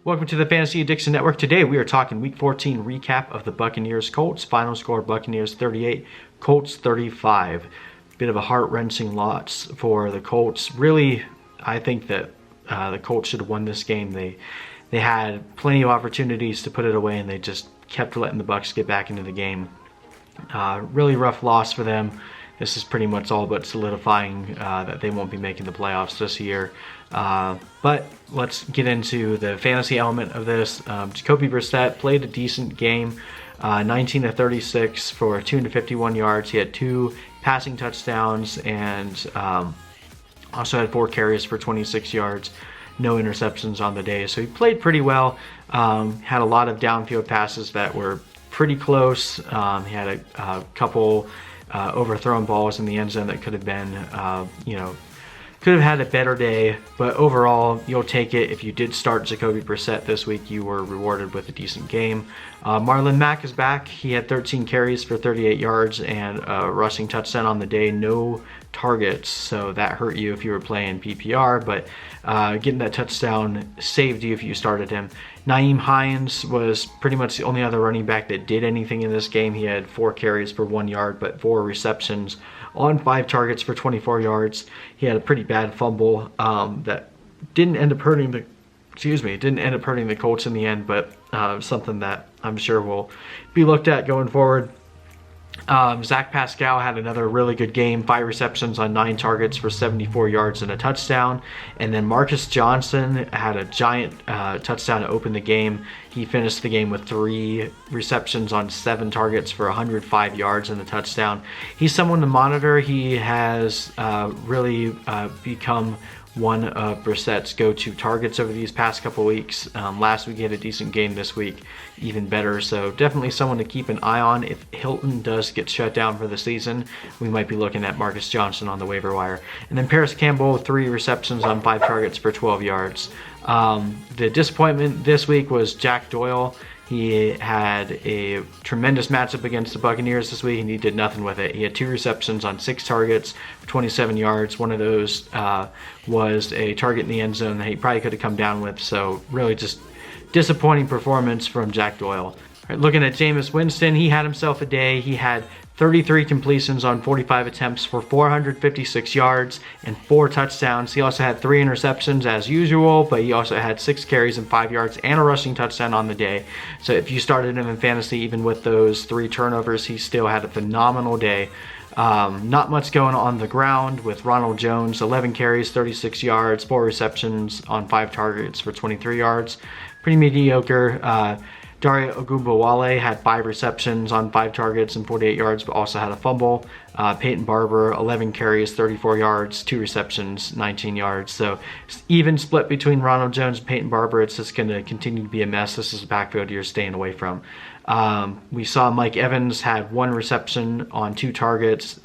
Welcome to the Fantasy Addiction Network. Today we are talking Week 14 recap of the Buccaneers Colts. Final score: Buccaneers 38, Colts 35. Bit of a heart-wrenching loss for the Colts. Really, I think that the Colts should have won this game. They had plenty of opportunities to put it away, and they just kept letting the Bucs get back into the game. Really rough loss for them. This is pretty much all but solidifying that they won't be making the playoffs this year. But let's get into the fantasy element of this. Jacoby Brissett played a decent game, 19 to 36 for 251 yards. He had 2 passing touchdowns and also had 4 carries for 26 yards. No interceptions on the day, so he played pretty well. Had a lot of downfield passes that were pretty close. He had a couple overthrown balls in the end zone that could have been, could have had a better day, but overall, you'll take it. If you did start Jacoby Brissett this week, you were rewarded with a decent game. Marlon Mack is back. He had 13 carries for 38 yards and a rushing touchdown on the day. No targets, so that hurt you if you were playing PPR, but getting that touchdown saved you if you started him. Nyheim Hines was pretty much the only other running back that did anything in this game. He had 4 carries for 1 yard, but 4 receptions on 5 targets for 24 yards. He had a pretty bad fumble that didn't end up hurting the Colts in the end, but something that I'm sure will be looked at going forward. Zach Pascal had another really good game, 5 receptions on 9 targets for 74 yards and a touchdown. And then Marcus Johnson had a giant touchdown to open the game. He finished the game with 3 receptions on 7 targets for 105 yards and a touchdown. He's someone to monitor. He has really become one of Brissett's go-to targets over these past couple weeks. Last week he had a decent game. This week even better, so definitely someone to keep an eye on. If Hilton does get shut down for the season, we might be looking at Marcus Johnson on the waiver wire. And then Paris Campbell, 3 receptions on 5 targets for 12 yards. The disappointment this week was Jack Doyle. He had a tremendous matchup against the Buccaneers this week, and he did nothing with it. He had 2 receptions on 6 targets for 27 yards. One of those was a target in the end zone that he probably could have come down with. So really just disappointing performance from Jack Doyle. Right, looking at Jameis Winston, he had himself a day. He had 33 completions on 45 attempts for 456 yards and 4 touchdowns. He also had 3 interceptions as usual, but he also had 6 carries and 5 yards and a rushing touchdown on the day. So if you started him in fantasy, even with those 3 turnovers, he still had a phenomenal day. Not much going on the ground with Ronald Jones, 11 carries, 36 yards, 4 receptions on 5 targets for 23 yards. Pretty mediocre. Dario Ogunbowale had 5 receptions on 5 targets and 48 yards, but also had a fumble. Peyton Barber, 11 carries, 34 yards, 2 receptions, 19 yards. So even split between Ronald Jones and Peyton Barber. It's just going to continue to be a mess. This is a backfield you're staying away from. We saw Mike Evans had 1 reception on 2 targets.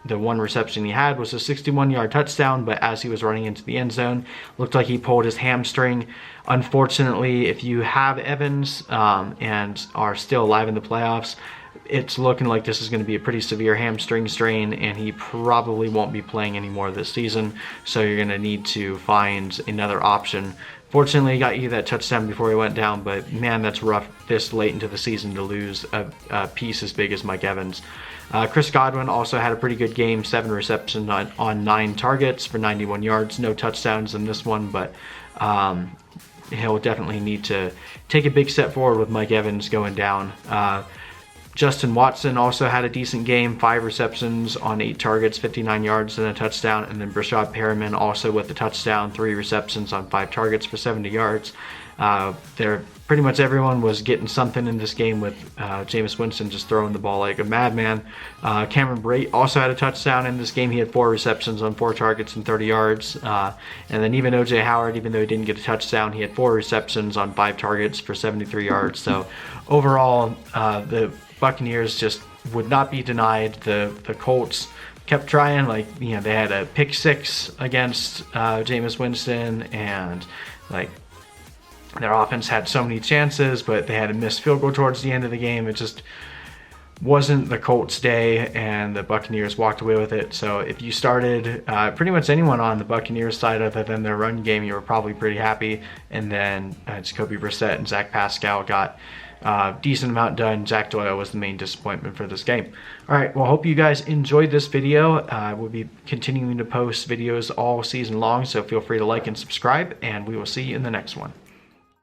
The 1 reception he had was a 61-yard touchdown, but as he was running into the end zone, looked like he pulled his hamstring. Unfortunately, if you have Evans and are still alive in the playoffs, it's looking like this is going to be a pretty severe hamstring strain, and he probably won't be playing anymore this season, so you're going to need to find another option. Fortunately, he got you that touchdown before he went down, but man, that's rough this late into the season to lose a piece as big as Mike Evans. Chris Godwin also had a pretty good game, 7 receptions on 9 targets for 91 yards. No touchdowns in this one, but he'll definitely need to take a big step forward with Mike Evans going down. Justin Watson also had a decent game, 5 receptions on 8 targets, 59 yards and a touchdown. And then Brashad Perriman also with a touchdown, 3 receptions on 5 targets for 70 yards. Pretty much everyone was getting something in this game with Jameis Winston just throwing the ball like a madman. Cameron Brate also had a touchdown in this game. He had 4 receptions on 4 targets and 30 yards. And then even O.J. Howard, even though he didn't get a touchdown, he had 4 receptions on 5 targets for 73 yards. So overall, the Buccaneers just would not be denied. The Colts kept trying. They had a pick 6 against Jameis Winston, and their offense had so many chances, but they had a missed field goal towards the end of the game. It just wasn't the Colts' day, and the Buccaneers walked away with it. So if you started pretty much anyone on the Buccaneers side other than their run game, you were probably pretty happy. And then Jacoby Brissett and Zach Pascal got decent amount done. Zach Doyle was the main disappointment for this game. All right, well, hope you guys enjoyed this video. We'll be continuing to post videos all season long, so feel free to like and subscribe, and we will see you in the next one.